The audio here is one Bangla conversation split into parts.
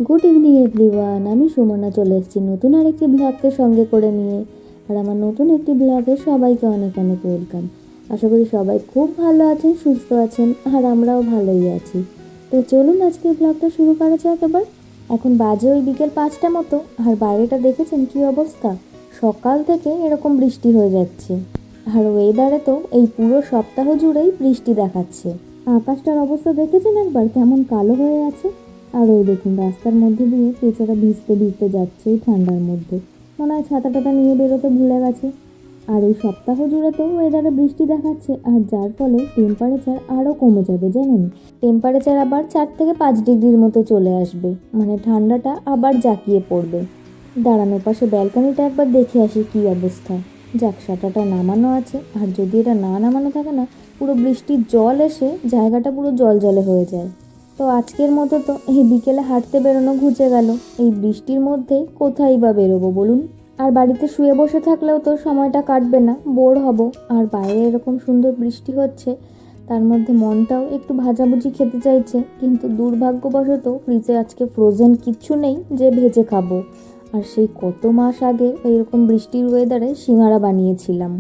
গুড ইভিনিং এভরিওয়ান, আমি সুমনা চলে এসেছি নতুন আরেকটি ব্লগকে সঙ্গে করে নিয়ে। আর আমার নতুন একটি ব্লগে সবাইকে অনেক অনেক ওয়েলকাম। আশা করি সবাই খুব ভালো আছেন, সুস্থ আছেন, আর আমরাও ভালোই আছি। তো চলুন আজকে ব্লগটা শুরু করা যাক এবার। এখন বাজে ওই বিকেল 5টা মতো, আর বাইরেটা দেখেছেন কি অবস্থা। সকাল থেকে এরকম বৃষ্টি হয়ে যাচ্ছে, আর ওয়েদারে তো এই পুরো সপ্তাহ জুড়েই বৃষ্টি দেখাচ্ছে। আকাশটার অবস্থা দেখেছেন একবার, কেমন কালো হয়ে আছে। আর ওই দেখুন রাস্তার মধ্যে দিয়ে বেচারা ভিজতে ভিজতে যাচ্ছে এই ঠান্ডার মধ্যে। মনে হয় ছাতা টাতা নিয়ে বেরোতে ভুলে গেছে। আর এই সপ্তাহ জুড়ে তো ওয়েদারে বৃষ্টি দেখাচ্ছে, আর যার ফলে টেম্পারেচার আরও কমে যাবে জানেন। টেম্পারেচার আবার 4 থেকে 5 ডিগ্রির মতো চলে আসবে, মানে ঠান্ডাটা আবার জাঁকিয়ে পড়বে। দাঁড়ানোর পাশে ব্যালকনিটা একবার দেখে আসি কি অবস্থা। যাক, শাটারটা নামানো আছে, আর যদি এটা না নামানো থাকে না, পুরো বৃষ্টির জল এসে জায়গাটা পুরো জলজলে হয়ে যায়। তো আজকের মতো তো এই বিকেলে হাঁটতে বেরোনো ঘুচে গেল। এই বৃষ্টির মধ্যে কোথায় বা বেরোবো বলুন। আর বাড়িতে শুয়ে বসে থাকলেও তো সময়টা কাটবে না, বোর হব। আর বাইরে এরকম সুন্দর বৃষ্টি হচ্ছে, তার মধ্যে মনটাও একটু ভাজাভুজি খেতে চাইছে, কিন্তু দুর্ভাগ্যবশত ফ্রিজে আজকে ফ্রোজেন কিচ্ছু নেই যে ভেজে খাবো। আর সেই কত মাস আগে এইরকম বৃষ্টির ওয়েদারে সিঙ্গারা বানিয়েছিলাম,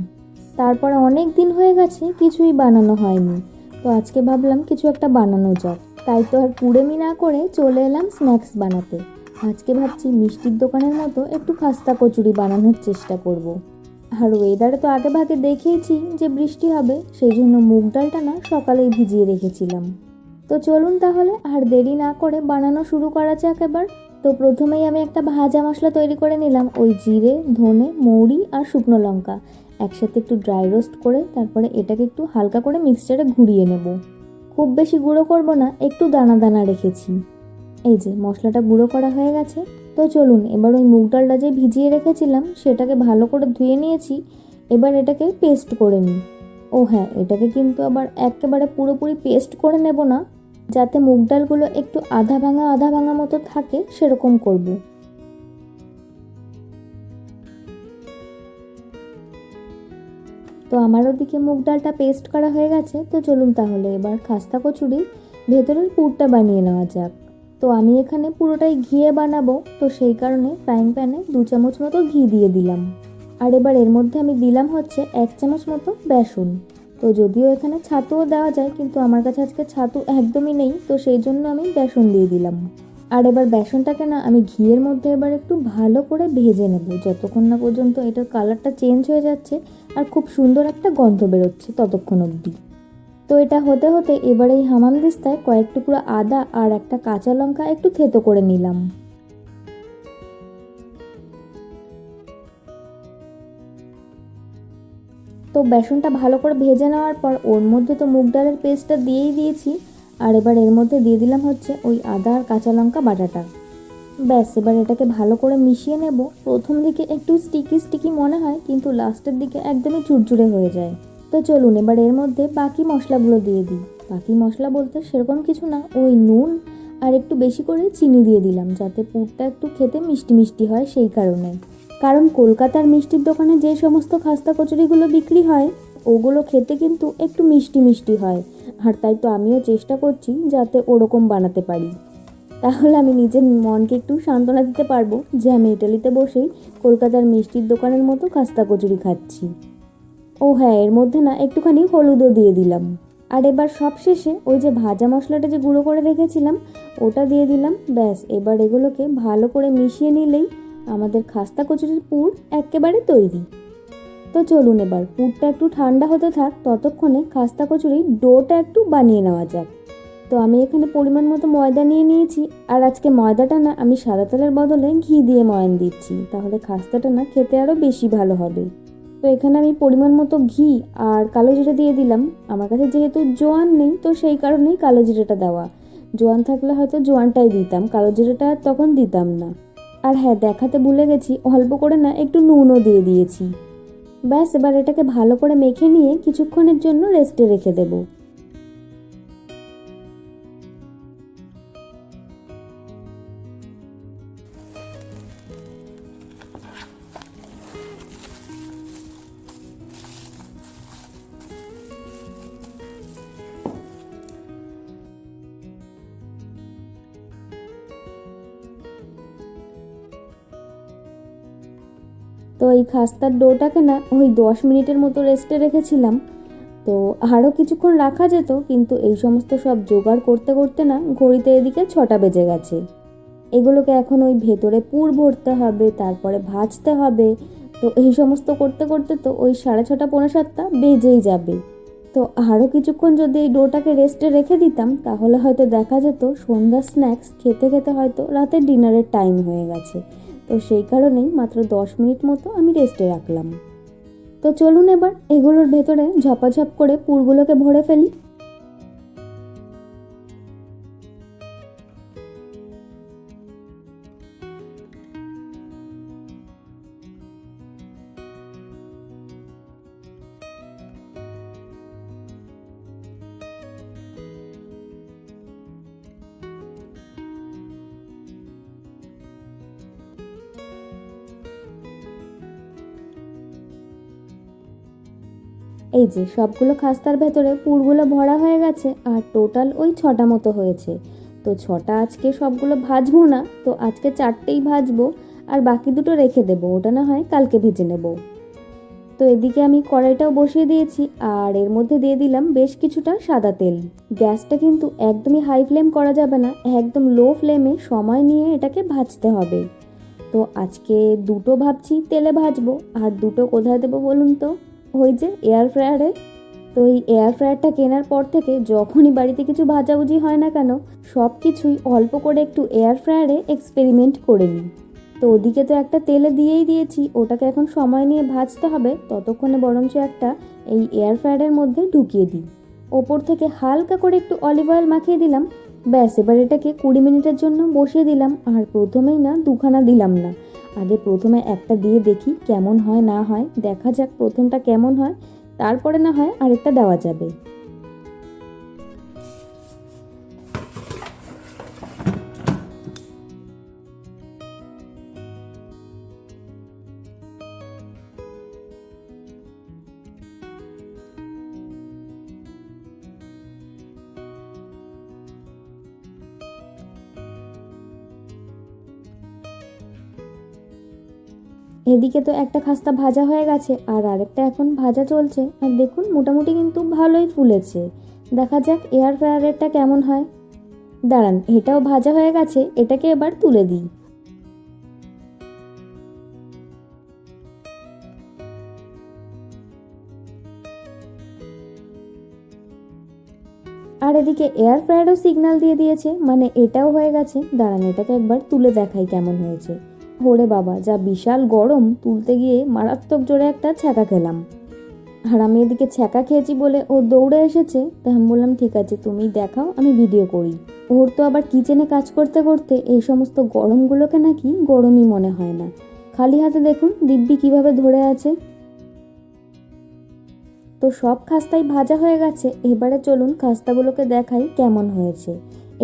তারপরে অনেক দিন হয়ে গেছে কিছুই বানানো হয়নি। তো আজকে ভাবলাম কিছু একটা বানানো যাক, তাই তো আর কুড়েমি না করে চলে এলাম স্ন্যাক্স বানাতে। আজকে ভাবছি মিষ্টির দোকানের মতো একটু খাস্তা কচুরি বানানোর চেষ্টা করব। আর ওয়েদারে তো আগে ভাগে দেখেইছি যে বৃষ্টি হবে, সেই জন্য মুগ ডালটা না সকালেই ভিজিয়ে রেখেছিলাম। তো চলুন তাহলে আর দেরি না করে বানানো শুরু করা যাক এবার। তো প্রথমেই আমি একটা ভাজা মশলা তৈরি করে নিলাম। ওই জিরে, ধনে, মৌরি আর শুকনো লঙ্কা একসাথে একটু ড্রাই রোস্ট করে তারপরে এটাকে একটু হালকা করে মিক্সচারে ঘুরিয়ে নেব। খুব বেশি গুঁড়ো করব না, একটু দানা দানা রেখেছি। এই যে মশলাটা গুঁড়ো করা হয়ে গেছে। তো চলুন এবার ওই মুগ ডালটা যে ভিজিয়ে রেখেছিলাম সেটাকে ভালো করে ধুয়ে নিয়েছি। এবার এটাকে পেস্ট করে নিই। ও হ্যাঁ, এটাকে কিন্তু আবার একেবারে পুরোপুরি পেস্ট করে নেব না, যাতে মুগ ডালগুলো একটু আধা ভাঙা মতো থাকে সেরকম করব। তো আমার ওদিকে মুগ ডালটা পেস্ট করা হয়ে গেছে। তো চলুন তাহলে এবার খাস্তা কচুরির ভেতরের পুরটা বানিয়ে নেওয়া যাক। তো আমি এখানে পুরোটাই ঘিয়ে বানাবো, তো সেই কারণে ফ্রাইং প্যানে 2 চামচ মতো ঘি দিয়ে দিলাম। আর এবার এর মধ্যে আমি দিলাম হচ্ছে 1 চামচ মতো বেসন। তো যদিও এখানে ছাতুও দেওয়া যায়, কিন্তু আমার কাছে আজকে ছাতু একদমই নেই, তো সেই জন্য আমি বেসন দিয়ে দিলাম। আর এবার বেসনটাকে না আমি ঘিয়ের মধ্যে এবার একটু ভালো করে ভেজে নেব, যতক্ষণ না পর্যন্ত এটার কালারটা চেঞ্জ হয়ে যাচ্ছে আর খুব সুন্দর একটা গন্ধ বেরোচ্ছে ততক্ষণ অবধি। তো এটা হতে হতে এবার এই হামানদিস্তায় কয়েক টুকরো আদা আর একটা কাঁচা লঙ্কা একটু থেতো করে নিলাম। তো বেসনটা ভালো করে ভেজে নেওয়ার পর ওর মধ্যে তো মুগ ডালের পেস্টটা দিয়েই দিয়েছি। আর এবার এর মধ্যে দিয়ে দিলাম হচ্ছে ওই আদা আর কাঁচা লঙ্কা বাটাটা। ব্যাস, এবার এটাকে ভালো করে মিশিয়ে নেব। প্রথম দিকে একটু স্টিকি স্টিকি মনে হয়, কিন্তু লাস্টের দিকে একদমই ঝুরঝুরে হয়ে যায়। তো চলুন এবার এর মধ্যে বাকি মশলাগুলো দিয়ে দিই। বাকি মশলা বলতে সেরকম কিছু না, ওই নুন আর একটু বেশি করে চিনি দিয়ে দিলাম, যাতে পুরটা একটু খেতে মিষ্টি মিষ্টি হয় সেই কারণে। কারণ কলকাতার মিষ্টির দোকানে যে সমস্ত খাস্তা কচুরিগুলো বিক্রি হয় ওগুলো খেতে কিন্তু একটু মিষ্টি মিষ্টি হয়। আর তাই তো আমিও চেষ্টা করছি যাতে ওরকম বানাতে পারি। তাহলে আমি নিজের মনকে একটু সান্ত্বনা দিতে পারবো যে আমি ইটালিতে বসেই কলকাতার মিষ্টির দোকানের মতো খাস্তা কচুরি খাচ্ছি। ও হ্যাঁ, এর মধ্যে না একটুখানি হলুদও দিয়ে দিলাম। আর এবার সব শেষে ওই যে ভাজা মশলাটা যে গুঁড়ো করে রেখেছিলাম ওটা দিয়ে দিলাম। ব্যাস, এবার এগুলোকে ভালো করে মিশিয়ে নিলেই আমাদের খাস্তা কচুরির পুর একেবারে তৈরি। তো চলুন এবার পুরটা একটু ঠান্ডা হতে থাক, ততক্ষণে খাস্তা কচুরির ডোটা একটু বানিয়ে নেওয়া যাক। তো আমি এখানে পরিমাণ মতো ময়দা নিয়ে নিয়েছি। আর আজকে ময়দাটা না আমি সাদা তেলের বদলে ঘি দিয়ে ময়ান দিচ্ছি, তাহলে খাস্তাটা না খেতে আরও বেশি ভালো হবে। তো এখানে আমি পরিমাণ মতো ঘি আর কালো জিরে দিয়ে দিলাম। আমার কাছে যেহেতু জোয়ান নেই, তো সেই কারণেই কালো জিরেটা দেওয়া। জোয়ান থাকলে হয়তো জোয়ানটাই দিতাম, কালো জিরেটা তখন দিতাম না। আর হ্যাঁ, দেখাতে ভুলে গেছি, অল্প করে না একটু নুনও দিয়ে দিয়েছি। ব্যাস, এবার এটাকে ভালো করে মেখে নিয়ে কিছুক্ষণের জন্য রেস্টে রেখে দেবো। তো এই খাস্তার ডোটাকে না ওই 10 মিনিটের মতো রেস্টে রেখেছিলাম। তো আরও কিছুক্ষণ রাখা যেত, কিন্তু এই সমস্ত সব জোগাড় করতে করতে না ঘড়িতে এদিকে 6টা বেজে গেছে। এগুলোকে এখন ওই ভেতরে পুর ভরতে হবে, তারপরে ভাজতে হবে। তো এই সমস্ত করতে করতে তো ওই 6:30 পৌনে 7টা বেজেই যাবে। তো আরও কিছুক্ষণ যদি এই ডোটাকে রেস্টে রেখে দিতাম, তাহলে হয়তো দেখা যেত সন্ধ্যার স্ন্যাক্স খেতে খেতে হয়তো রাতের ডিনারের টাইম হয়ে গেছে। তো সেই কারণেই মাত্র 10 মিনিট মতো আমি রেস্টে রাখলাম। তো চলুন এবার এগুলোর ভেতরে ঝপাঝপ করে পুরগুলোকে ভরে ফেলি। এই যে সবগুলো খাস্তার ভেতরে পুরগুলো ভরা হয়ে গেছে, আর টোটাল ওই 6টা মতো হয়েছে। তো 6টা আজকে সবগুলো ভাজবো না, তো আজকে 4টেই ভাজবো, আর বাকি দুটো রেখে দেবো, ওটা না হয় কালকে ভেজে নেব। তো এদিকে আমি কড়াইটাও বসিয়ে দিয়েছি, আর এর মধ্যে দিয়ে দিলাম বেশ কিছুটা সাদা তেল। গ্যাসটা কিন্তু একদমই হাই ফ্লেম করা যাবে না, একদম লো ফ্লেমে সময় নিয়ে এটাকে ভাজতে হবে। তো আজকে দুটো ভাবছি তেলে ভাজবো, আর দুটো কোথায় দেবো বলুন তো? ওই যে এয়ার ফ্রায়ারে। তো এই এয়ার ফ্রায়ারটা কেনার পর থেকে যখনই বাড়িতে কিছু ভাজাভুজি হয় না কেন, সব কিছুই অল্প করে একটু এয়ার ফ্রায়ারে এক্সপেরিমেন্ট করে নিই। তো ওদিকে তো একটা তেলে দিয়েই দিয়েছি, ওটাকে এখন সময় নিয়ে ভাজতে হবে, ততক্ষণে বরঞ্চ একটা এই এয়ার ফ্রায়ারের মধ্যে ঢুকিয়ে দিই। ওপর থেকে হালকা করে একটু অলিভ অয়েল মাখিয়ে দিলাম। ব্যাস, এবার এটাকে 20 মিনিটের জন্য বসিয়ে দিলাম। আর প্রথমেই না দুখানা দিলাম না, আগে প্রথমে একটা দিয়ে দেখি কেমন হয় না হয়, দেখা যাক প্রথমটা কেমন হয়, তারপরে না হয় আরেকটা দেওয়া যাবে। এদিকে তো একটা খাস্তা ভাজা হয়ে গেছে, আর আরেকটা এখন ভাজা চলছে। আর দেখুন মোটামুটি কিন্তু ভালোই ফুলেছে। দেখা যাক এয়ার ফ্রায়ারেরটা কেমন হয়। দাঁড়ান, এটাও ভাজা হয়ে গেছে, এটাকে এবার তুলে দিই। আর এদিকে এয়ার ফ্রায়ারও সিগন্যাল দিয়ে দিয়েছে, মানে এটাও হয়ে গেছে। দাঁড়ান, এটাকে একবার তুলে দেখাই কেমন হয়েছে। ওরে বাবা, যা বিশাল গরম, তুলতে গিয়ে মারাত্মক জোরে একটা ছ্যাঁকা খেলাম। আর আমি এদিকে ছ্যাঁকা খেয়েছি বলে ও দৌড়ে এসেছে, তাই আমি বললাম ঠিক আছে তুমি দেখাও, আমি ভিডিও করি। ওর তো আবার কিচেনে কাজ করতে করতে এই সমস্ত গরমগুলোকে নাকি গরমই মনে হয় না। খালি হাতে দেখুন দিব্যি কিভাবে ধরে আছে। তো সব খাস্তাই ভাজা হয়ে গেছে, এবারে চলুন খাস্তাগুলোকে দেখাই কেমন হয়েছে।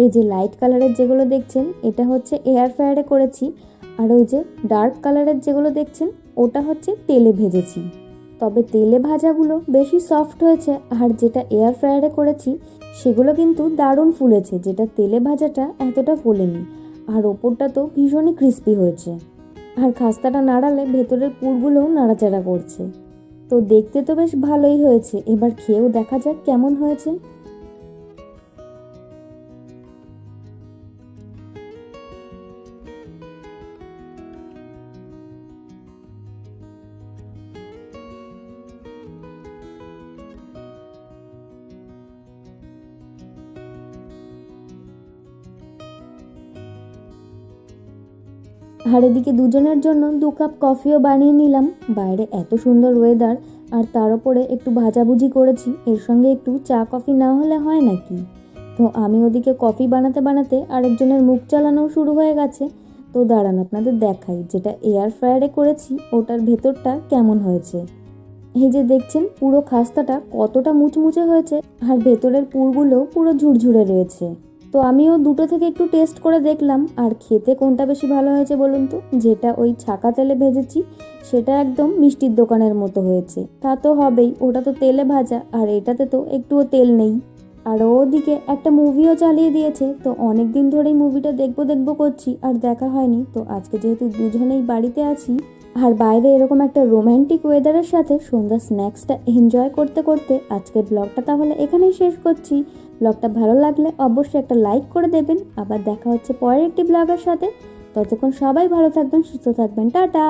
এই যে লাইট কালারের যেগুলো দেখছেন, এটা হচ্ছে এয়ার ফ্রায়ারে করেছি। আর ওই যে ডার্ক কালারের যেগুলো দেখছেন, ওটা হচ্ছে তেলে ভেজেছি। তবে তেলে ভাজাগুলো বেশি সফট হয়েছে, আর যেটা এয়ার ফ্রায়ারে করেছি সেগুলো কিন্তু দারুণ ফুলেছে, যেটা তেলে ভাজাটা এতটা ফোলেনি। আর ওপরটা তো ভীষণই ক্রিস্পি হয়েছে। আর খাস্তাটা নাড়ালে ভেতরের পুরগুলোও নাড়াচাড়া করছে। তো দেখতে তো বেশ ভালোই হয়েছে, এবার খেয়েও দেখা যাক কেমন হয়েছে। আর এদিকে দুজনের জন্য 2 কাপ কফিও বানিয়ে নিলাম। বাইরে এত সুন্দর ওয়েদার, আর তার উপরে একটু ভাজাভুজি করেছি, এর সঙ্গে একটু চা কফি না হলে হয় নাকি। তো আমি ওদিকে কফি বানাতে বানাতে আরেকজনের মুখ চালানো শুরু হয়ে গেছে। তো দাঁড়ান আপনাদের দেখাই, যেটা এয়ার ফ্রায়ারে করেছি ওটার ভেতরটা কেমন হয়েছে। এই যে দেখছেন পুরো খাস্তাটা কতটা মুচমুচে হয়েছে, আর ভেতরের পুরগুলো পুরো ঝুরঝুরে রয়েছে। তো আমিও দুটো থেকে একটু টেস্ট করে দেখলাম, আর খেতে কোনটা বেশি ভালো হয়েছে বলুন তো? যেটা ওই ছাকা তেলে ভেজেছি সেটা একদম মিষ্টির দোকানের মতো হয়েছে। তা তো হবেই, ওটা তো তেলে ভাজা, আর এটাতে তো একটুও তেল নেই। আর ওদিকে একটা মুভিও চালিয়ে দিয়েছে। তো অনেক দিন ধরেই মুভিটা দেখবো দেখবো করছি, আর দেখা হয়নি। তো আজকে যেহেতু দুজনেই বাড়িতে আছি, আর বাইরে এরকম একটা রোম্যান্টিক ওয়েদারের সাথে সন্ধ্যা স্ন্যাক্সটা এনজয় করতে করতে আজকের ব্লগটা তাহলে এখানেই শেষ করছি। ব্লগটা ভালো লাগলে অবশ্যই একটা লাইক করে দেবেন। আবার দেখা হচ্ছে পরের একটি ব্লগের সাথে। ততক্ষণ সবাই ভালো থাকবেন, সুস্থ থাকবেন। টাটা।